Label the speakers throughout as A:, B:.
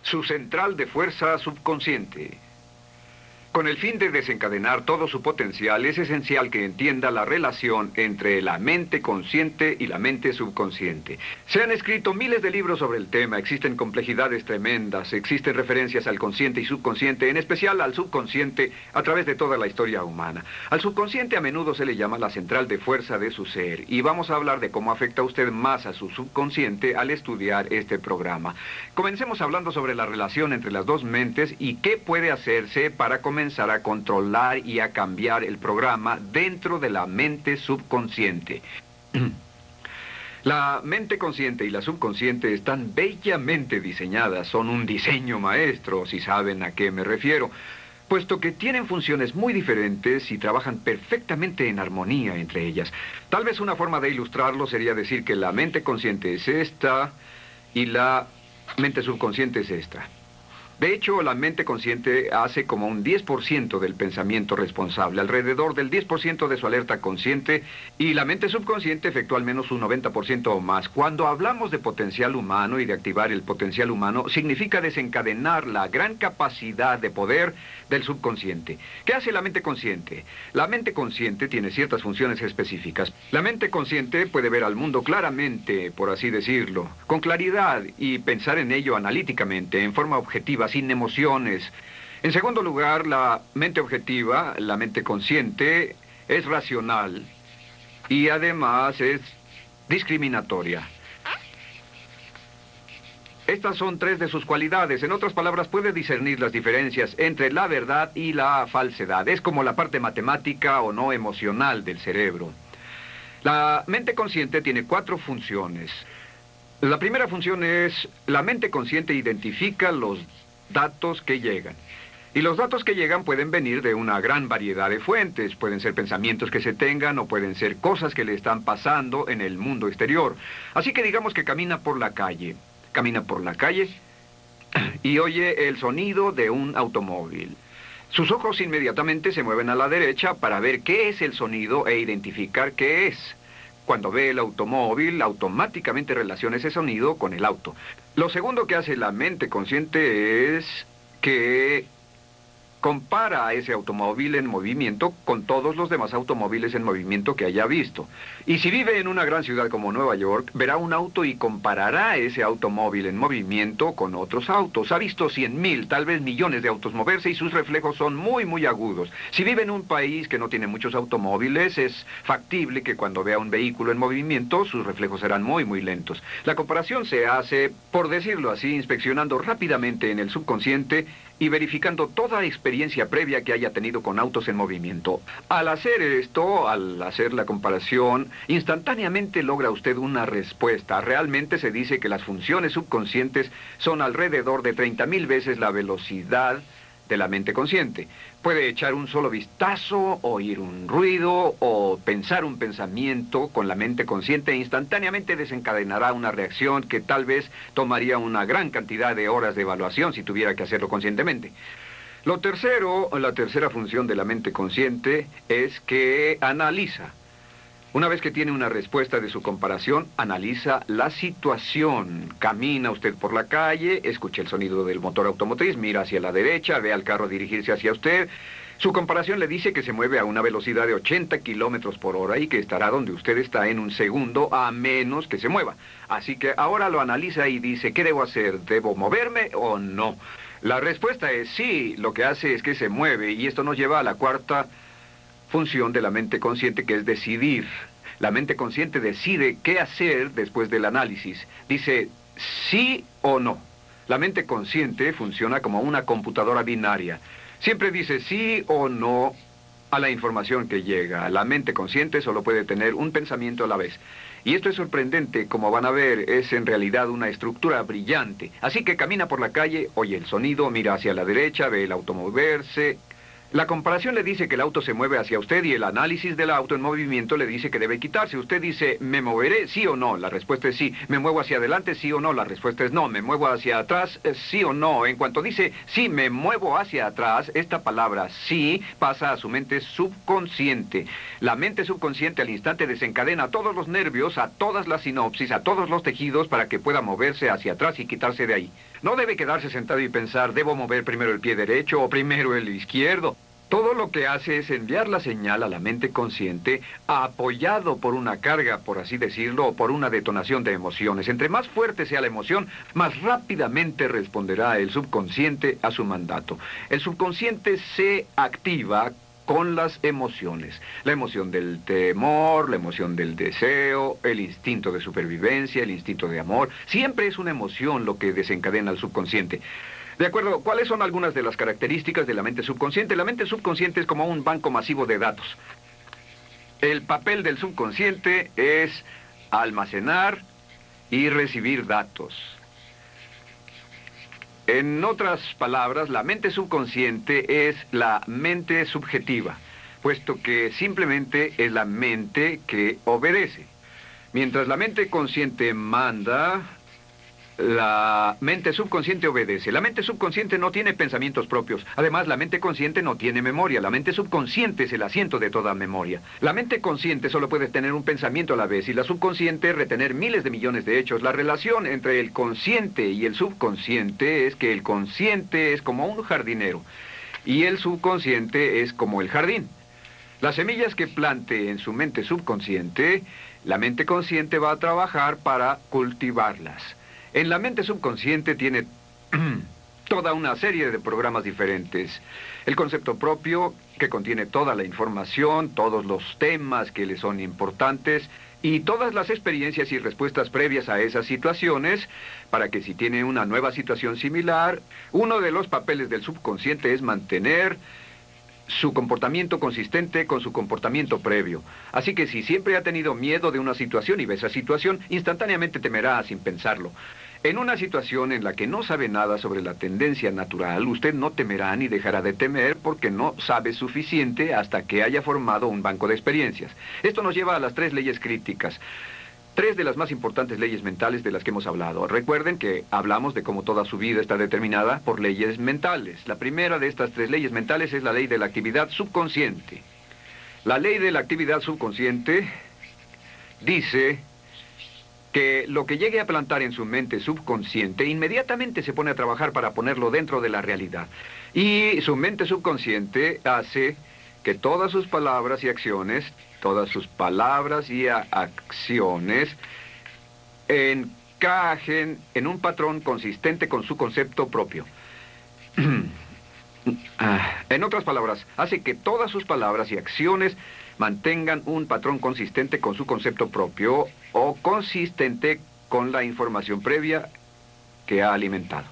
A: su central de fuerza subconsciente. Con el fin de desencadenar todo su potencial, es esencial que entienda la relación entre la mente consciente y la mente subconsciente. Se han escrito miles de libros sobre el tema, existen complejidades tremendas, existen referencias al consciente y subconsciente, en especial al subconsciente, a través de toda la historia humana. Al subconsciente a menudo se le llama la central de fuerza de su ser, y vamos a hablar de cómo afecta a usted más a su subconsciente al estudiar este programa. Comencemos hablando sobre la relación entre las dos mentes y qué puede hacerse para comenzar a controlar y a cambiar el programa dentro de la mente subconsciente. La mente consciente y la subconsciente están bellamente diseñadas, son un diseño maestro, si saben a qué me refiero, puesto que tienen funciones muy diferentes y trabajan perfectamente en armonía entre ellas. Tal vez una forma de ilustrarlo sería decir que la mente consciente es esta y la mente subconsciente es esta. De hecho, la mente consciente hace como un 10% del pensamiento responsable, alrededor del 10% de su alerta consciente, y la mente subconsciente efectúa al menos un 90% o más. Cuando hablamos de potencial humano y de activar el potencial humano, significa desencadenar la gran capacidad de poder del subconsciente. ¿Qué hace la mente consciente? La mente consciente tiene ciertas funciones específicas. La mente consciente puede ver al mundo claramente, por así decirlo, con claridad y pensar en ello analíticamente, en forma objetiva, sin emociones. En segundo lugar, la mente objetiva, la mente consciente, es racional y además es discriminatoria. Estas son tres de sus cualidades. En otras palabras, puede discernir las diferencias entre la verdad y la falsedad. Es como la parte matemática o no emocional del cerebro. La mente consciente tiene 4 funciones. La primera función es, la mente consciente identifica los datos que llegan. Y los datos que llegan pueden venir de una gran variedad de fuentes. Pueden ser pensamientos que se tengan o pueden ser cosas que le están pasando en el mundo exterior. Así que digamos que camina por la calle. Camina por la calle y oye el sonido de un automóvil. Sus ojos inmediatamente se mueven a la derecha para ver qué es el sonido e identificar qué es. Cuando ve el automóvil, automáticamente relaciona ese sonido con el auto. Lo segundo que hace la mente consciente es que compara a ese automóvil en movimiento con todos los demás automóviles en movimiento que haya visto. Y si vive en una gran ciudad como Nueva York, verá un auto y comparará ese automóvil en movimiento con otros autos. Ha visto 100,000, tal vez millones de autos moverse y sus reflejos son muy agudos. Si vive en un país que no tiene muchos automóviles, es factible que cuando vea un vehículo en movimiento, sus reflejos serán muy lentos. La comparación se hace, por decirlo así, inspeccionando rápidamente en el subconsciente y verificando toda experiencia previa que haya tenido con autos en movimiento. Al hacer esto, al hacer la comparación, instantáneamente logra usted una respuesta. Realmente se dice que las funciones subconscientes son alrededor de 30,000 veces la velocidad de la mente consciente. Puede echar un solo vistazo, oír un ruido o pensar un pensamiento con la mente consciente e instantáneamente desencadenará una reacción que tal vez tomaría una gran cantidad de horas de evaluación si tuviera que hacerlo conscientemente. Lo tercero, la tercera función de la mente consciente es que analiza. Una vez que tiene una respuesta de su comparación, analiza la situación. Camina usted por la calle, escucha el sonido del motor automotriz, mira hacia la derecha, ve al carro dirigirse hacia usted. Su comparación le dice que se mueve a una velocidad de 80 kilómetros por hora y que estará donde usted está en un segundo, a menos que se mueva. Así que ahora lo analiza y dice, ¿qué debo hacer? ¿Debo moverme o no? La respuesta es sí, lo que hace es que se mueve, y esto nos lleva a la cuarta función de la mente consciente, que es decidir. La mente consciente decide qué hacer después del análisis. Dice sí o no. La mente consciente funciona como una computadora binaria. Siempre dice sí o no a la información que llega. La mente consciente solo puede tener un pensamiento a la vez. Y esto es sorprendente, como van a ver, es en realidad una estructura brillante. Así que camina por la calle, oye el sonido, mira hacia la derecha, ve el auto moverse. La comparación le dice que el auto se mueve hacia usted y el análisis del auto en movimiento le dice que debe quitarse. Usted dice, ¿me moveré? ¿Sí o no? La respuesta es sí. ¿Me muevo hacia adelante? ¿Sí o no? La respuesta es no. ¿Me muevo hacia atrás? ¿Sí o no? En cuanto dice, sí, me muevo hacia atrás, esta palabra sí pasa a su mente subconsciente. La mente subconsciente al instante desencadena a todos los nervios, a todas las sinapsis, a todos los tejidos para que pueda moverse hacia atrás y quitarse de ahí. No debe quedarse sentado y pensar, ¿debo mover primero el pie derecho o primero el izquierdo? Todo lo que hace es enviar la señal a la mente consciente, apoyado por una carga, por así decirlo, o por una detonación de emociones. Entre más fuerte sea la emoción, más rápidamente responderá el subconsciente a su mandato. El subconsciente se activa con las emociones. La emoción del temor, la emoción del deseo, el instinto de supervivencia, el instinto de amor. Siempre es una emoción lo que desencadena al subconsciente. De acuerdo, ¿cuáles son algunas de las características de la mente subconsciente? La mente subconsciente es como un banco masivo de datos. El papel del subconsciente es almacenar y recibir datos. En otras palabras, la mente subconsciente es la mente subjetiva, puesto que simplemente es la mente que obedece. Mientras la mente consciente manda, la mente subconsciente obedece. La mente subconsciente no tiene pensamientos propios. Además, la mente consciente no tiene memoria. La mente subconsciente es el asiento de toda memoria. La mente consciente solo puede tener un pensamiento a la vez y la subconsciente retener miles de millones de hechos. La relación entre el consciente y el subconsciente es que el consciente es como un jardinero y el subconsciente es como el jardín. Las semillas que plante en su mente subconsciente, la mente consciente va a trabajar para cultivarlas. En la mente subconsciente tiene toda una serie de programas diferentes. El concepto propio, que contiene toda la información, todos los temas que le son importantes y todas las experiencias y respuestas previas a esas situaciones, para que si tiene una nueva situación similar, uno de los papeles del subconsciente es mantener su comportamiento consistente con su comportamiento previo. Así que si siempre ha tenido miedo de una situación y ve esa situación, instantáneamente temerá sin pensarlo. En una situación en la que no sabe nada sobre la tendencia natural, usted no temerá ni dejará de temer porque no sabe suficiente hasta que haya formado un banco de experiencias. Esto nos lleva a las 3 leyes críticas. 3 de las más importantes leyes mentales de las que hemos hablado. Recuerden que hablamos de cómo toda su vida está determinada por leyes mentales. La primera de estas 3 leyes mentales es la ley de la actividad subconsciente. La ley de la actividad subconsciente dice que lo que llegue a plantar en su mente subconsciente inmediatamente se pone a trabajar para ponerlo dentro de la realidad. Y su mente subconsciente hace que todas sus palabras y acciones encajen en un patrón consistente con su concepto propio. En otras palabras, hace que todas sus palabras y acciones mantengan un patrón consistente con su concepto propio o consistente con la información previa que ha alimentado.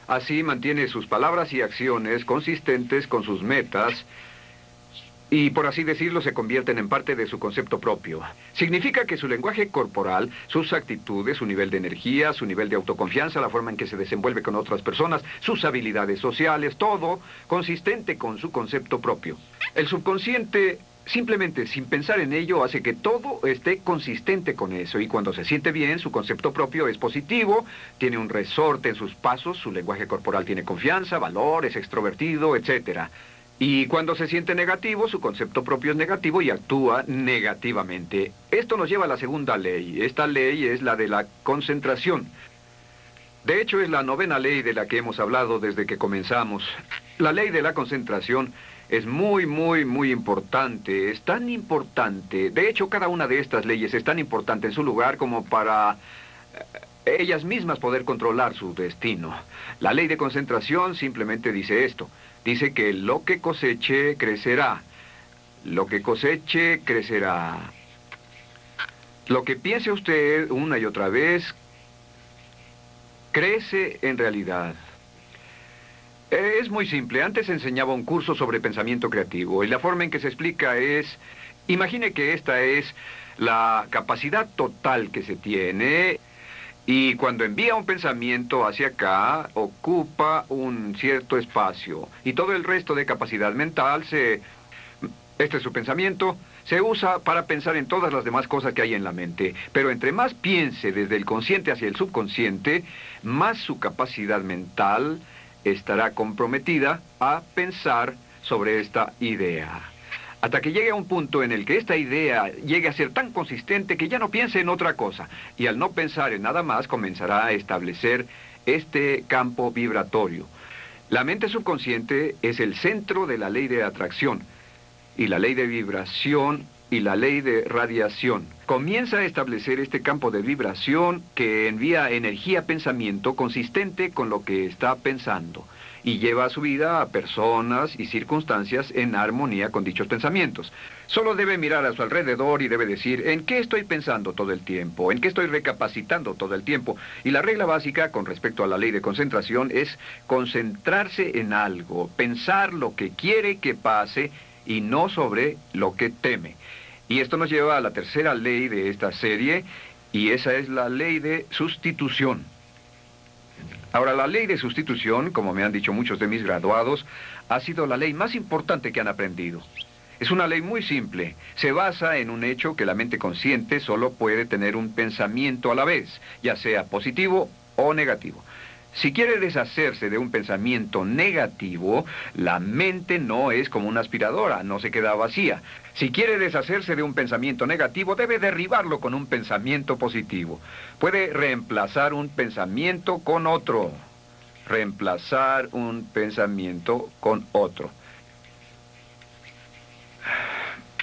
A: Así mantiene sus palabras y acciones consistentes con sus metas y, por así decirlo, se convierten en parte de su concepto propio. Significa que su lenguaje corporal, sus actitudes, su nivel de energía, su nivel de autoconfianza, la forma en que se desenvuelve con otras personas, sus habilidades sociales, todo consistente con su concepto propio. El subconsciente, simplemente sin pensar en ello, hace que todo esté consistente con eso. Y cuando se siente bien, su concepto propio es positivo, tiene un resorte en sus pasos, su lenguaje corporal tiene confianza, valor, es extrovertido, etc. Y cuando se siente negativo, su concepto propio es negativo y actúa negativamente. Esto nos lleva a la segunda ley. Esta ley es la de la concentración. De hecho, es la 9ª ley de la que hemos hablado desde que comenzamos. La ley de la concentración es muy importante. Es tan importante. De hecho, cada una de estas leyes es tan importante en su lugar como para ellas mismas poder controlar su destino. La ley de concentración simplemente dice esto. Dice que lo que coseche, crecerá. Lo que coseche, crecerá. Lo que piense usted una y otra vez, crece en realidad. Es muy simple. Antes enseñaba un curso sobre pensamiento creativo y la forma en que se explica es, imagine que esta es la capacidad total que se tiene. Y cuando envía un pensamiento hacia acá, ocupa un cierto espacio. Y todo el resto de capacidad mental este es su pensamiento, se usa para pensar en todas las demás cosas que hay en la mente. Pero entre más piense desde el consciente hacia el subconsciente, más su capacidad mental estará comprometida a pensar sobre esta idea. Hasta que llegue a un punto en el que esta idea llegue a ser tan consistente que ya no piense en otra cosa. Y al no pensar en nada más, comenzará a establecer este campo vibratorio. La mente subconsciente es el centro de la ley de atracción y la ley de vibración y la ley de radiación. Comienza a establecer este campo de vibración que envía energía-pensamiento consistente con lo que está pensando y lleva a su vida a personas y circunstancias en armonía con dichos pensamientos. Solo debe mirar a su alrededor y debe decir, ¿en qué estoy pensando todo el tiempo? ¿En qué estoy recapacitando todo el tiempo? Y la regla básica con respecto a la ley de concentración es concentrarse en algo, pensar lo que quiere que pase y no sobre lo que teme. Y esto nos lleva a la tercera ley de esta serie, y esa es la ley de sustitución. Ahora, la ley de sustitución, como me han dicho muchos de mis graduados, ha sido la ley más importante que han aprendido. Es una ley muy simple. Se basa en un hecho que la mente consciente solo puede tener un pensamiento a la vez, ya sea positivo o negativo. Si quiere deshacerse de un pensamiento negativo, la mente no es como una aspiradora, no se queda vacía. Si quiere deshacerse de un pensamiento negativo, debe derribarlo con un pensamiento positivo. Puede reemplazar un pensamiento con otro. Reemplazar un pensamiento con otro.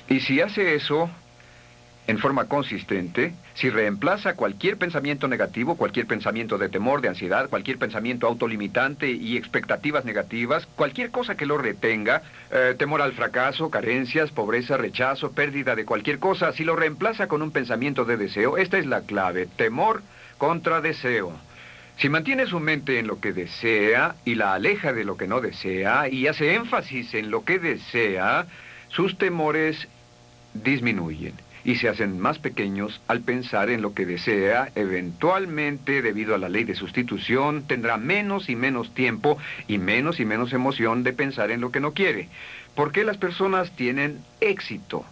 A: Y si hace eso en forma consistente, si reemplaza cualquier pensamiento negativo, cualquier pensamiento de temor, de ansiedad, cualquier pensamiento autolimitante y expectativas negativas, cualquier cosa que lo retenga, temor al fracaso, carencias, pobreza, rechazo, pérdida de cualquier cosa, si lo reemplaza con un pensamiento de deseo, esta es la clave, temor contra deseo. Si mantiene su mente en lo que desea y la aleja de lo que no desea y hace énfasis en lo que desea, sus temores disminuyen y se hacen más pequeños al pensar en lo que desea. Eventualmente, debido a la ley de sustitución, tendrá menos y menos tiempo y menos emoción de pensar en lo que no quiere. ¿Por qué las personas tienen éxito?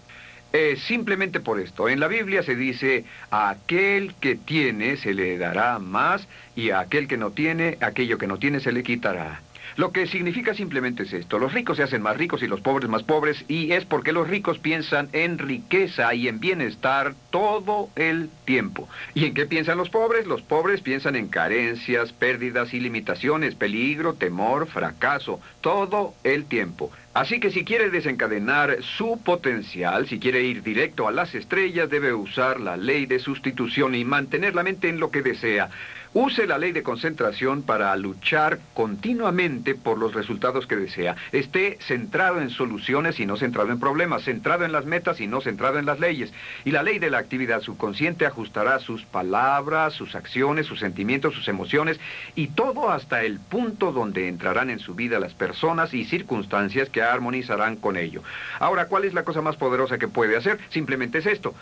A: Simplemente por esto. En la Biblia se dice, a aquel que tiene se le dará más, y a aquel que no tiene, aquello que no tiene se le quitará. Lo que significa simplemente es esto: los ricos se hacen más ricos y los pobres más pobres, y es porque los ricos piensan en riqueza y en bienestar todo el tiempo. ¿Y en qué piensan los pobres? Los pobres piensan en carencias, pérdidas y limitaciones, peligro, temor, fracaso, todo el tiempo. Así que si quiere desencadenar su potencial, si quiere ir directo a las estrellas, debe usar la ley de sustitución y mantener la mente en lo que desea. Use la ley de concentración para luchar continuamente por los resultados que desea. Esté centrado en soluciones y no centrado en problemas, centrado en las metas y no centrado en las leyes. Y la ley de la actividad subconsciente ajustará sus palabras, sus acciones, sus sentimientos, sus emociones y todo hasta el punto donde entrarán en su vida las personas y circunstancias que armonizarán con ello. Ahora, ¿cuál es la cosa más poderosa que puede hacer? Simplemente es esto.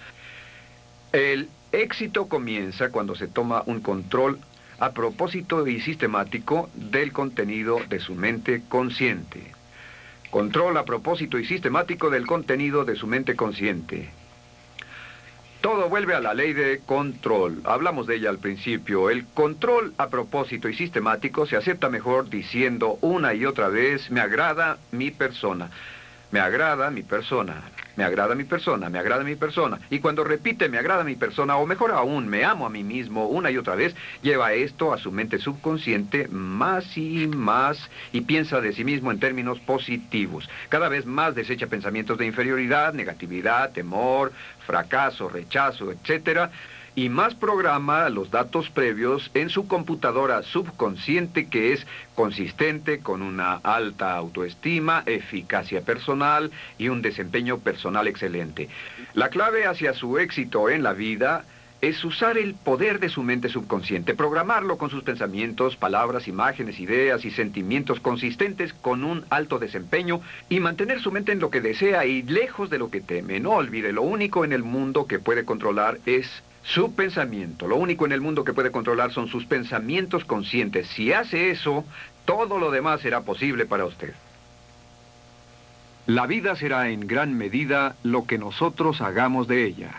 A: El éxito comienza cuando se toma un control a propósito y sistemático del contenido de su mente consciente. Control a propósito y sistemático del contenido de su mente consciente. Todo vuelve a la ley de control. Hablamos de ella al principio. El control a propósito y sistemático se acepta mejor diciendo una y otra vez, me agrada mi persona. Me agrada mi persona, me agrada mi persona, me agrada mi persona. Y cuando repite me agrada mi persona, o mejor aún, me amo a mí mismo una y otra vez, lleva esto a su mente subconsciente más y más y piensa de sí mismo en términos positivos. Cada vez más desecha pensamientos de inferioridad, negatividad, temor, fracaso, rechazo, etcétera. Y más programa los datos previos en su computadora subconsciente, que es consistente con una alta autoestima, eficacia personal y un desempeño personal excelente. La clave hacia su éxito en la vida es usar el poder de su mente subconsciente, programarlo con sus pensamientos, palabras, imágenes, ideas y sentimientos consistentes con un alto desempeño y mantener su mente en lo que desea y lejos de lo que teme. No olvide, lo único en el mundo que puede controlar es su pensamiento. Lo único en el mundo que puede controlar son sus pensamientos conscientes. Si hace eso, todo lo demás será posible para usted. La vida será en gran medida lo que nosotros hagamos de ella.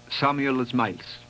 A: Samuel Smiles.